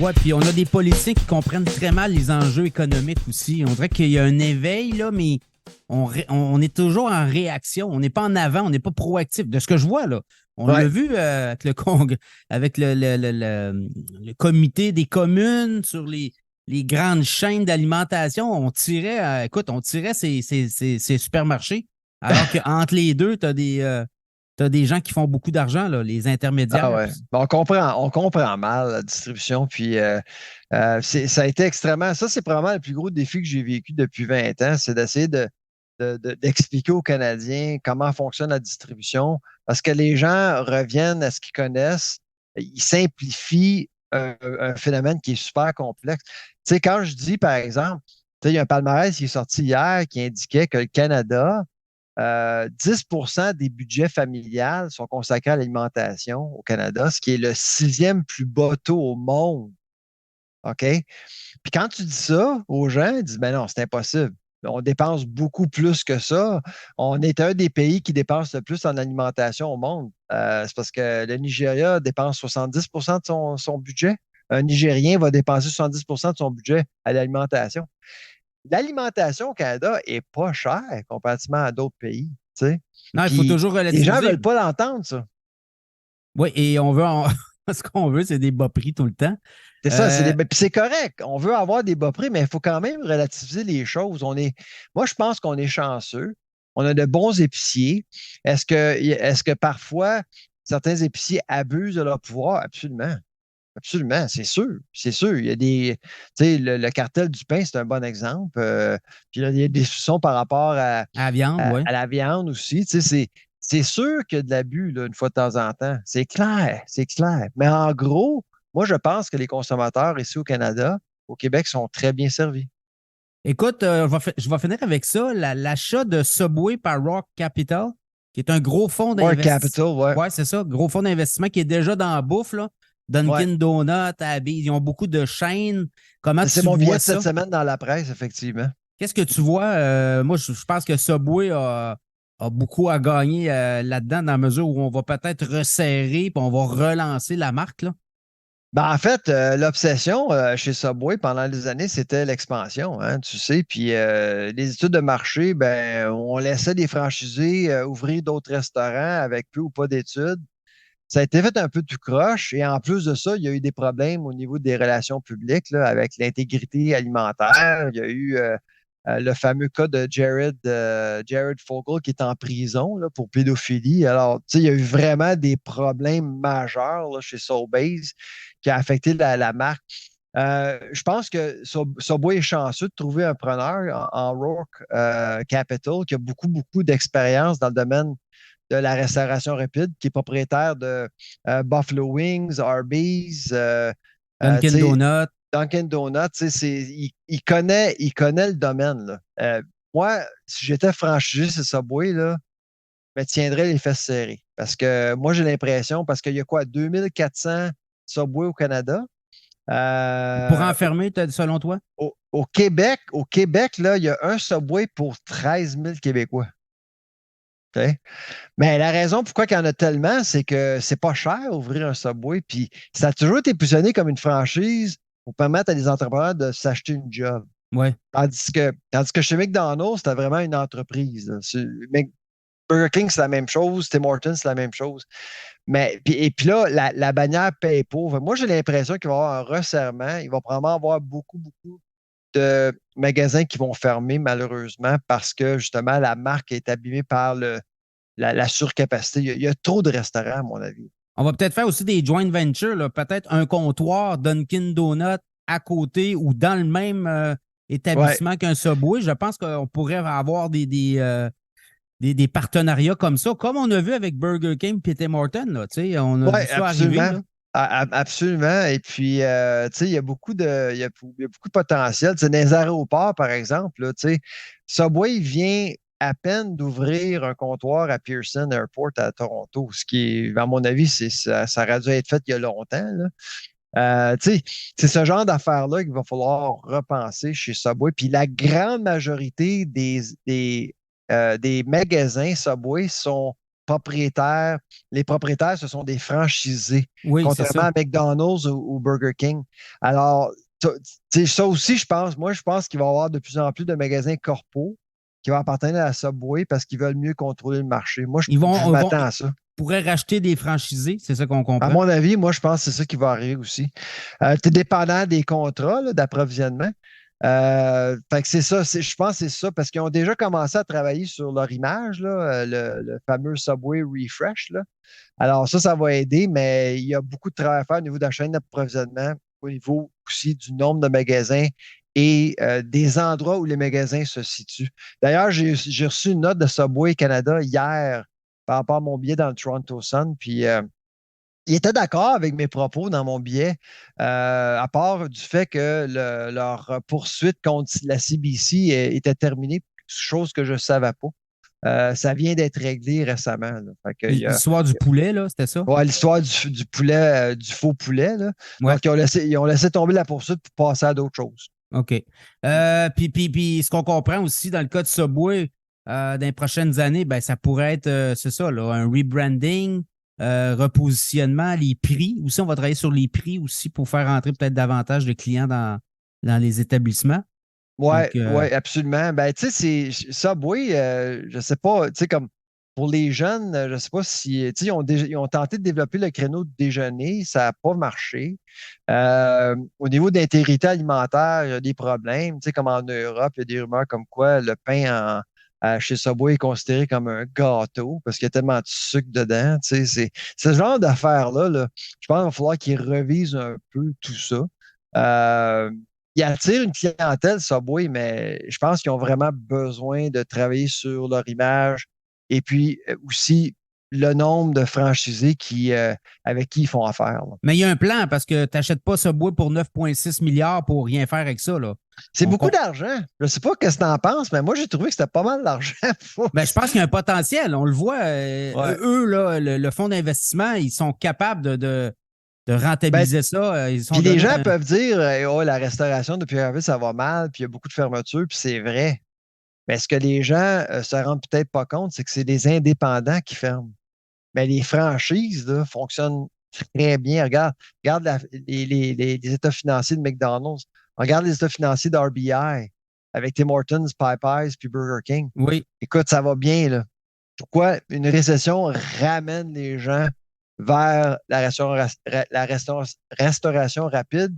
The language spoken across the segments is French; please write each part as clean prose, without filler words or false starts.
Ouais, puis on a des politiciens qui comprennent très mal les enjeux économiques aussi. On dirait qu'il y a un éveil, là, mais on est toujours en réaction. On n'est pas en avant, on n'est pas proactif. De ce que je vois, là, on l'a Ouais. vu avec le Congrès, avec le comité des communes sur les grandes chaînes d'alimentation. On tirait, écoute, on tirait ces supermarchés, alors qu'entre les deux, t'as des gens qui font beaucoup d'argent, là, les Ah intermédiaires. ouais. Ben, on comprend mal la distribution. Puis ça a été extrêmement. Ça, c'est probablement le plus gros défi que j'ai vécu depuis 20 ans, c'est d'essayer d'expliquer aux Canadiens comment fonctionne la distribution. Parce que les gens reviennent à ce qu'ils connaissent. Ils simplifient un phénomène qui est super complexe. Tu sais, quand je dis, par exemple, tu sais, il y a un palmarès qui est sorti hier qui indiquait que le Canada 10% des budgets familiales sont consacrés à l'alimentation au Canada, ce qui est le sixième plus bas taux au monde. OK? Puis quand tu dis ça aux gens, ils disent, ben non, c'est impossible. On dépense beaucoup plus que ça. On est un des pays qui dépense le plus en alimentation au monde. C'est parce que le Nigeria dépense 70% de son budget. Un Nigérien va dépenser 70% de son budget à l'alimentation. L'alimentation au Canada est pas chère comparativement à d'autres pays. Tu sais. Non, il faut Puis toujours les gens relativiser. veulent pas l'entendre, ça. Oui, et ce qu'on veut, c'est des bas prix tout le temps. C'est ça, Euh, puis c'est correct. On veut avoir des bas prix, mais il faut quand même relativiser les choses. Moi, je pense qu'on est chanceux. On a de bons épiciers. Est-ce que parfois certains épiciers abusent de leur pouvoir? Absolument. Absolument, c'est sûr, c'est sûr. Il y a tu sais, le cartel du pain, c'est un bon exemple. Puis là, il y a des soupçons par rapport à la viande, oui. à la viande aussi. Tu sais, c'est sûr qu'il y a de l'abus, là, une fois de temps en temps. C'est clair, c'est clair. Mais en gros, moi, je pense que les consommateurs ici au Canada, au Québec, sont très bien servis. Écoute, je vais finir avec ça. L'achat de Subway par Rock Capital, qui est un gros fonds War d'investissement. Capital, ouais. Ouais, c'est ça, gros fonds d'investissement qui est déjà dans la bouffe, là. Ouais. Dunkin' Donuts, Abby, ils ont beaucoup de chaînes. Comment C'est tu mon billet vois de cette ça? semaine dans la presse, effectivement. Qu'est-ce que tu vois? Moi, je pense que Subway a beaucoup à gagner là-dedans, dans la mesure où on va peut-être resserrer puis on va relancer la marque, là. Ben, en fait, l'obsession chez Subway pendant des années, c'était l'expansion, hein, tu sais. Puis les études de marché, ben, on laissait des franchisés ouvrir d'autres restaurants avec peu ou pas d'études. Ça a été fait un peu tout croche. Et en plus de ça, il y a eu des problèmes au niveau des relations publiques là, avec l'intégrité alimentaire. Il y a eu le fameux cas de Jared Fogle qui est en prison là, pour pédophilie. Alors, tu sais, il y a eu vraiment des problèmes majeurs là, chez Sobeys qui a affecté la marque. Je pense que Subway est chanceux de trouver un preneur en Rourke Capital qui a beaucoup, beaucoup d'expérience dans le domaine de la restauration rapide, qui est propriétaire de Buffalo Wings, Arby's, tu Dunkin' sais, Donuts. Dunkin' Donuts, tu sais, il connaît le domaine. Là. Moi, si j'étais franchisé sur Subway, là, je me tiendrais les fesses serrées. Parce que moi, j'ai l'impression, parce qu'il y a quoi, 2400 Subway au Canada. Pour Euh, enfermer, selon toi? Au Québec, là, il y a un Subway pour 13 000 Québécois. OK? Mais la raison pourquoi il y en a tellement, c'est que c'est pas cher ouvrir un Subway. Puis ça a toujours été positionné comme une franchise pour permettre à des entrepreneurs de s'acheter une job. Ouais. Tandis que chez McDonald's, c'était vraiment une entreprise. Là. Burger King, c'est la même chose. Tim Hortons, c'est la même chose. Et puis là, la bannière paye pauvre. Moi, j'ai l'impression qu'il va y avoir un resserrement. Il va probablement avoir beaucoup, beaucoup de magasins qui vont fermer, malheureusement, parce que justement, la marque est abîmée par la surcapacité. Il y a trop de restaurants, à mon avis. On va peut-être faire aussi des joint ventures, là. Peut-être un comptoir Dunkin' Donuts à côté ou dans le même Ouais, établissement qu'un Subway. Je pense qu'on pourrait avoir des partenariats comme ça, comme on a vu avec Burger King et Tim Hortons, là. Tu sais, on a vu ouais, ça arriver, absolument. là. Absolument. Et puis, tu sais, il y a beaucoup de potentiel. Tu sais, dans les aéroports, par exemple, là, tu sais, Subway vient à peine d'ouvrir un comptoir à Pearson Airport à Toronto, ce qui est, à mon avis, ça aurait dû être fait il y a longtemps, là. Tu sais, c'est ce genre d'affaires-là qu'il va falloir repenser chez Subway. Puis la grande majorité des magasins Subway sont propriétaires. Les propriétaires, ce sont des franchisés, Oui, c'est contrairement ça. à McDonald's ou Burger King. Alors, tu sais, ça aussi, je pense qu'il va y avoir de plus en plus de magasins corpos qui vont appartenir à la Subway parce qu'ils veulent mieux contrôler le marché. Moi, je m'attends à ça. Ils pourraient racheter des franchisés, c'est ça qu'on À comprend. mon avis, moi, je pense que c'est ça qui va arriver aussi. Tu es dépendant des contrats là, d'approvisionnement. Fait que c'est ça, je pense que c'est ça, parce qu'ils ont déjà commencé à travailler sur leur image, là, le fameux Subway Refresh. Là. Alors, ça va aider, mais il y a beaucoup de travail à faire au niveau de la chaîne d'approvisionnement, au niveau aussi du nombre de magasins et des endroits où les magasins se situent. D'ailleurs, j'ai reçu une note de Subway Canada hier par rapport à mon billet dans le Toronto Sun, puis il était d'accord avec mes propos dans mon billet, à part du fait que leur poursuite contre la CBC était terminée, chose que je ne savais pas. Ça vient d'être réglé récemment. Là. Fait que L'histoire du poulet, là, c'était ça? ouais, l'histoire du poulet, du faux poulet. Là. Ouais, Donc, ils ont laissé tomber la poursuite pour passer à d'autres choses. OK. Puis, ce qu'on comprend aussi dans le cas de Subway, dans les prochaines années, ben, ça pourrait être, c'est ça, là, un rebranding, repositionnement, les prix. Aussi, on va travailler sur les prix aussi pour faire entrer peut-être davantage de clients dans les établissements. Oui, Donc, ouais, absolument. Ben, tu sais, c'est Subway, je sais pas, tu sais, comme pour les jeunes, je sais pas si, tu sais, ils ont tenté de développer le créneau de déjeuner, ça n'a pas marché. Au niveau d'intégrité alimentaire, il y a des problèmes, tu sais, comme en Europe, il y a des rumeurs comme quoi le pain chez Subway est considéré comme un gâteau parce qu'il y a tellement de sucre dedans, tu sais, c'est ce genre d'affaires-là, là. Je pense qu'il va falloir qu'ils revisent un peu tout ça. Euh, Ils attirent une clientèle Subway, mais je pense qu'ils ont vraiment besoin de travailler sur leur image et puis aussi le nombre de franchisés avec qui ils font affaire. Là. mais il y a un plan parce que tu n'achètes pas Subway pour 9,6 milliards pour rien faire avec ça, là. C'est beaucoup d'argent. Je ne sais pas ce que tu en penses, mais moi, j'ai trouvé que c'était pas mal d'argent. Ben, je pense qu'il y a un potentiel. On le voit. Ouais. Eux, là, le fonds d'investissement, ils sont capables de Ben, rentabiliser ça. Ils sont puis les donnés gens peuvent dire oh, la restauration depuis un ça va mal, puis il y a beaucoup de fermetures, puis c'est vrai. Mais ce que les gens se rendent peut-être pas compte, c'est que c'est des indépendants qui ferment. Mais les franchises là, fonctionnent très bien. Regarde les états financiers de McDonald's. Regarde les états financiers d'RBI avec Tim Hortons, Popeyes puis Burger King. Oui. Écoute, ça va bien. Là. Pourquoi une récession ramène les gens vers restauration rapide?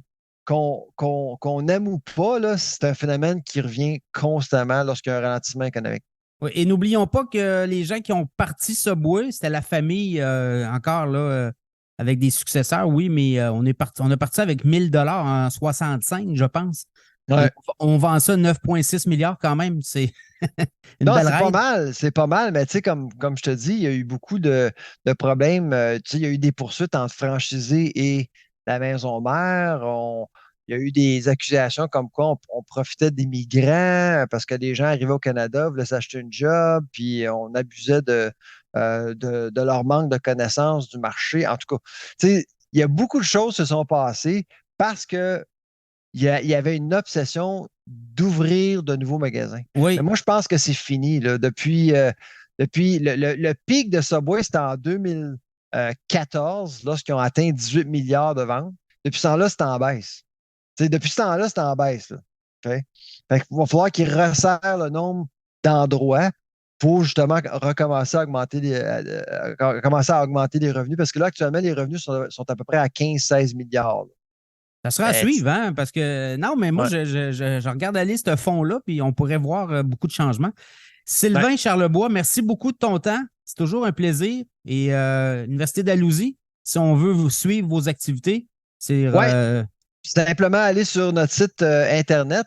Qu'on aime ou pas, là, c'est un phénomène qui revient constamment lorsqu'il y a un ralentissement économique. Oui. Et n'oublions pas que les gens qui ont parti Subway, c'était la famille encore là, avec des successeurs, oui, mais on a parti avec 1 000 $ en 65, je pense. Et Ouais. on vend ça 9,6 milliards quand même. C'est une Non, belle ride. c'est pas mal, mais tu sais, comme je te dis, il y a eu beaucoup de problèmes. Tu sais, il y a eu des poursuites entre franchisés et la maison mère. Il y a eu des accusations comme quoi on profitait des migrants parce que des gens arrivaient au Canada, voulaient s'acheter une job, puis on abusait de leur manque de connaissance du marché. En tout cas, tu sais, il y a beaucoup de choses qui se sont passées parce que il y avait une obsession d'ouvrir de nouveaux magasins. Mais Oui, moi, je pense que c'est fini. Là. Depuis le pic de Subway, c'était en 2014, lorsqu'ils ont atteint 18 milliards de ventes. Depuis ce temps-là, c'est en baisse. Depuis ce temps-là, c'est en baisse. Là. Okay? Fait qu'il va falloir qu'ils resserrent le nombre d'endroits pour justement commencer à augmenter les revenus. Parce que là, actuellement, les revenus sont à peu près à 15-16 milliards. Là. ça sera à Ben, suivre, hein, parce que non, mais moi, ouais. je regarde la liste fond-là, puis on pourrait voir beaucoup de changements. Ouais. Sylvain Charlebois, merci beaucoup de ton temps. C'est toujours un plaisir. Et Université d'Alousie, si on veut vous suivre vos activités, c'est Ouais, simplement aller sur notre site Internet.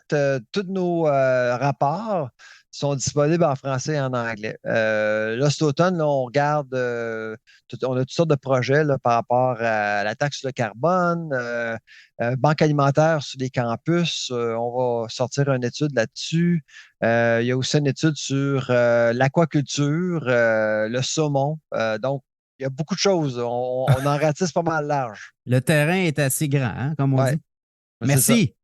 Tous nos rapports sont disponibles en français et en anglais. Là, cet automne, là, on regarde, on a toutes sortes de projets là, par rapport à la taxe sur le carbone, banque alimentaire sur les campus. On va sortir une étude là-dessus. Il y a aussi une étude sur l'aquaculture, le saumon. Donc, il y a beaucoup de choses. On en ratisse pas mal large. le terrain est assez grand, hein, comme on Ouais, dit. c'est ça. Merci.